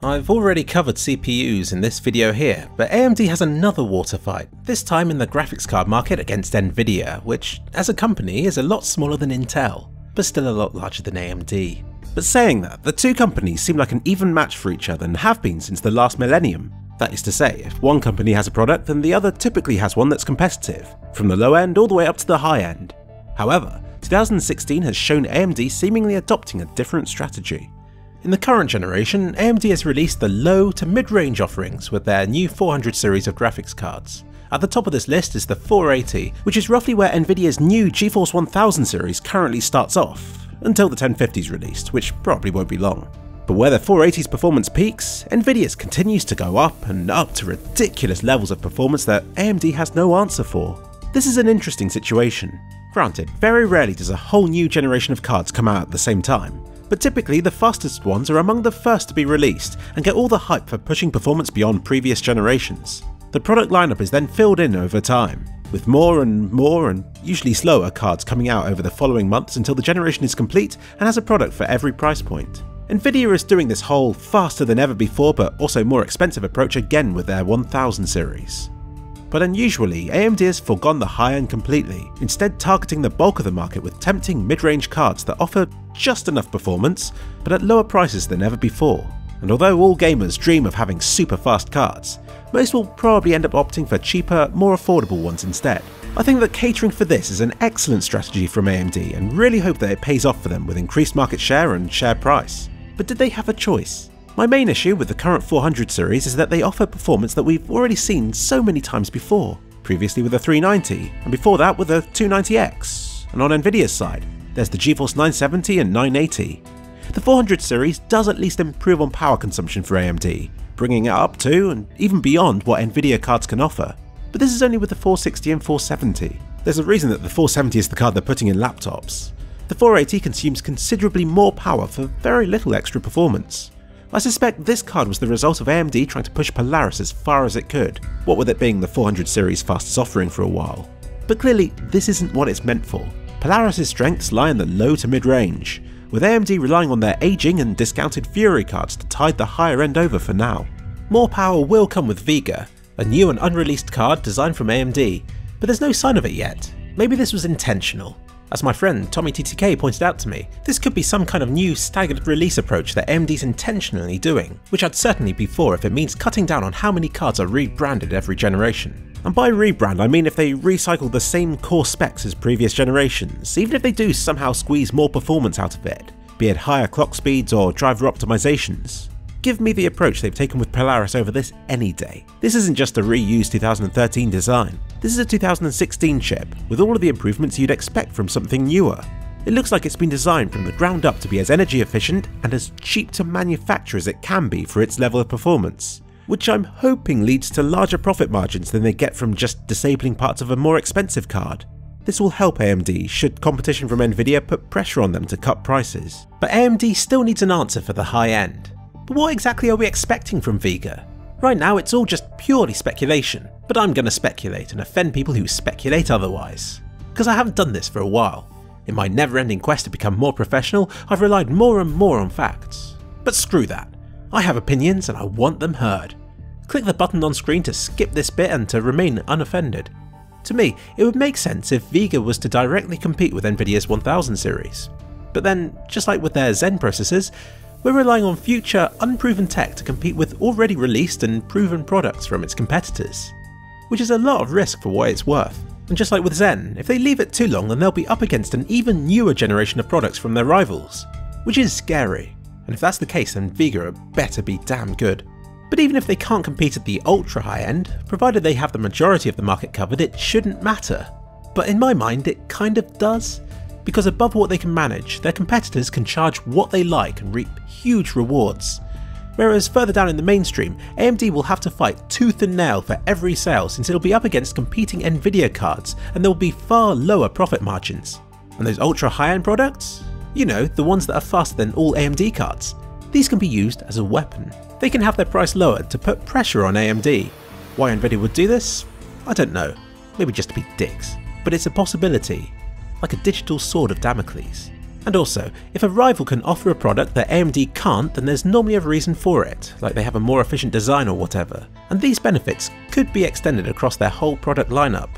I've already covered CPUs in this video here, but AMD has another water fight, this time in the graphics card market against Nvidia, which as a company is a lot smaller than Intel, but still a lot larger than AMD. But saying that, the two companies seem like an even match for each other and have been since the last millennium. That is to say, if one company has a product, then the other typically has one that's competitive, from the low end all the way up to the high end. However, 2016 has shown AMD seemingly adopting a different strategy. In the current generation, AMD has released the low to mid-range offerings with their new 400 series of graphics cards. At the top of this list is the 480, which is roughly where Nvidia's new Geforce 1000 series currently starts off, until the 1050 is released, which probably won't be long. But where the 480's performance peaks, Nvidia's continues to go up and up to ridiculous levels of performance that AMD has no answer for. This is an interesting situation. Granted, very rarely does a whole new generation of cards come out at the same time, but typically the fastest ones are among the first to be released and get all the hype for pushing performance beyond previous generations. The product lineup is then filled in over time, with more and usually slower cards coming out over the following months until the generation is complete and has a product for every price point. Nvidia is doing this whole faster than ever before but also more expensive approach again with their 1000 series. But unusually, AMD has forgone the high end completely, instead targeting the bulk of the market with tempting mid-range cards that offer just enough performance, but at lower prices than ever before. And although all gamers dream of having super fast cards, most will probably end up opting for cheaper, more affordable ones instead. I think that catering for this is an excellent strategy from AMD and really hope that it pays off for them with increased market share and share price. But did they have a choice? My main issue with the current 400 series is that they offer performance that we've already seen so many times before, previously with the 390, and before that with the 290X. And on Nvidia's side, there's the Geforce 970 and 980. The 400 series does at least improve on power consumption for AMD, bringing it up to and even beyond what Nvidia cards can offer. But this is only with the 460 and 470. There's a reason that the 470 is the card they're putting in laptops. The 480 consumes considerably more power for very little extra performance. I suspect this card was the result of AMD trying to push Polaris as far as it could, what with it being the 400 series fastest offering for a while. But clearly, this isn't what it's meant for. Polaris' strengths lie in the low to mid range, with AMD relying on their aging and discounted Fury cards to tide the higher end over for now. More power will come with Vega, a new and unreleased card designed from AMD, but there's no sign of it yet. Maybe this was intentional. As my friend Tommy TTK pointed out to me, this could be some kind of new staggered release approach that AMD's intentionally doing, which I'd certainly be for if it means cutting down on how many cards are rebranded every generation. And by rebrand I mean if they recycle the same core specs as previous generations, even if they do somehow squeeze more performance out of it, be it higher clock speeds or driver optimizations. Give me the approach they've taken with Polaris over this any day. This isn't just a reused 2013 design. This is a 2016 chip, with all of the improvements you'd expect from something newer. It looks like it's been designed from the ground up to be as energy efficient and as cheap to manufacture as it can be for its level of performance, which I'm hoping leads to larger profit margins than they get from just disabling parts of a more expensive card. This will help AMD should competition from Nvidia put pressure on them to cut prices. But AMD still needs an answer for the high end. But what exactly are we expecting from Vega? Right now it's all just purely speculation, but I'm gonna speculate and offend people who speculate otherwise. Because I haven't done this for a while. In my never-ending quest to become more professional, I've relied more and more on facts. But screw that. I have opinions and I want them heard. Click the button on screen to skip this bit and to remain unoffended. To me, it would make sense if Vega was to directly compete with Nvidia's 1000 series. But then, just like with their Zen processors, we're relying on future, unproven tech to compete with already released and proven products from its competitors. Which is a lot of risk for what it's worth. And just like with Zen, if they leave it too long then they'll be up against an even newer generation of products from their rivals. Which is scary. And if that's the case then Vega better be damn good. But even if they can't compete at the ultra high end, provided they have the majority of the market covered, it shouldn't matter. But in my mind it kind of does. Because above what they can manage, their competitors can charge what they like and reap huge rewards. Whereas further down in the mainstream, AMD will have to fight tooth and nail for every sale since it'll be up against competing Nvidia cards and there will be far lower profit margins. And those ultra high-end products? You know, the ones that are faster than all AMD cards. These can be used as a weapon. They can have their price lowered to put pressure on AMD. Why Nvidia would do this? I don't know. Maybe just to be dicks. But it's a possibility. Like a digital sword of Damocles. And also, if a rival can offer a product that AMD can't, then there's normally a reason for it, like they have a more efficient design or whatever, and these benefits could be extended across their whole product lineup.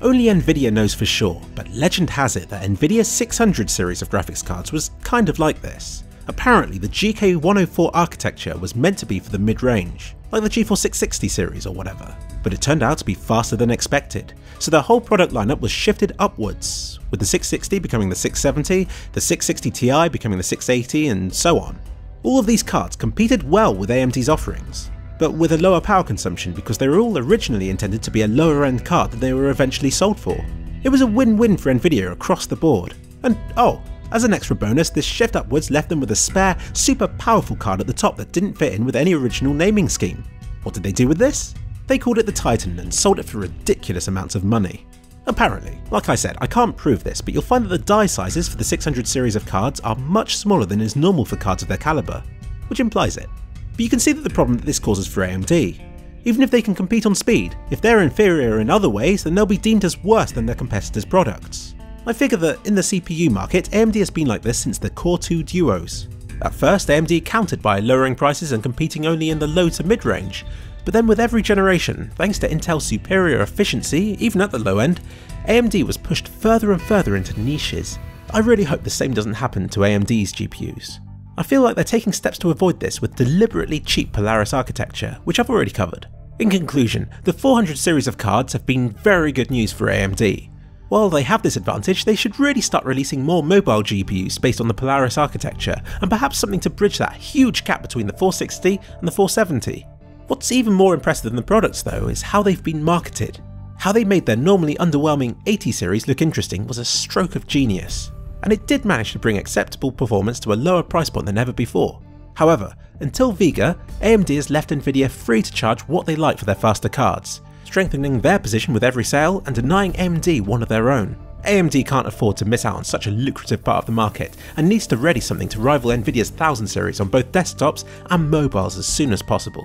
Only Nvidia knows for sure, but legend has it that Nvidia's 600 series of graphics cards was kind of like this. Apparently the GK104 architecture was meant to be for the mid-range, like the Geforce 660 series or whatever, but it turned out to be faster than expected, so the whole product lineup was shifted upwards, with the 660 becoming the 670, the 660 Ti becoming the 680, and so on. All of these cards competed well with AMD's offerings, but with a lower power consumption because they were all originally intended to be a lower end card that they were eventually sold for. It was a win-win for Nvidia across the board, and oh, as an extra bonus, this shift upwards left them with a spare, super powerful card at the top that didn't fit in with any original naming scheme. What did they do with this? They called it the Titan and sold it for ridiculous amounts of money. Apparently, like I said, I can't prove this, but you'll find that the die sizes for the 600 series of cards are much smaller than is normal for cards of their caliber, which implies it. But you can see that the problem that this causes for AMD. Even if they can compete on speed, if they're inferior in other ways, then they'll be deemed as worse than their competitors' products. I figure that in the CPU market, AMD has been like this since the Core 2 duos. At first, AMD countered by lowering prices and competing only in the low to mid-range, but then with every generation, thanks to Intel's superior efficiency, even at the low end, AMD was pushed further and further into niches. I really hope the same doesn't happen to AMD's GPUs. I feel like they're taking steps to avoid this with deliberately cheap Polaris architecture, which I've already covered. In conclusion, the 400 series of cards have been very good news for AMD. While they have this advantage, they should really start releasing more mobile GPUs based on the Polaris architecture, and perhaps something to bridge that huge gap between the 460 and the 470. What's even more impressive than the products though is how they've been marketed. How they made their normally underwhelming 80 series look interesting was a stroke of genius, and it did manage to bring acceptable performance to a lower price point than ever before. However, until Vega, AMD has left Nvidia free to charge what they like for their faster cards, strengthening their position with every sale and denying AMD one of their own. AMD can't afford to miss out on such a lucrative part of the market and needs to ready something to rival Nvidia's 1000 series on both desktops and mobiles as soon as possible.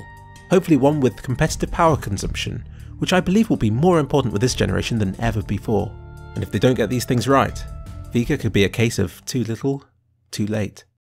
Hopefully one with competitive power consumption, which I believe will be more important with this generation than ever before. And if they don't get these things right, Vega could be a case of too little, too late.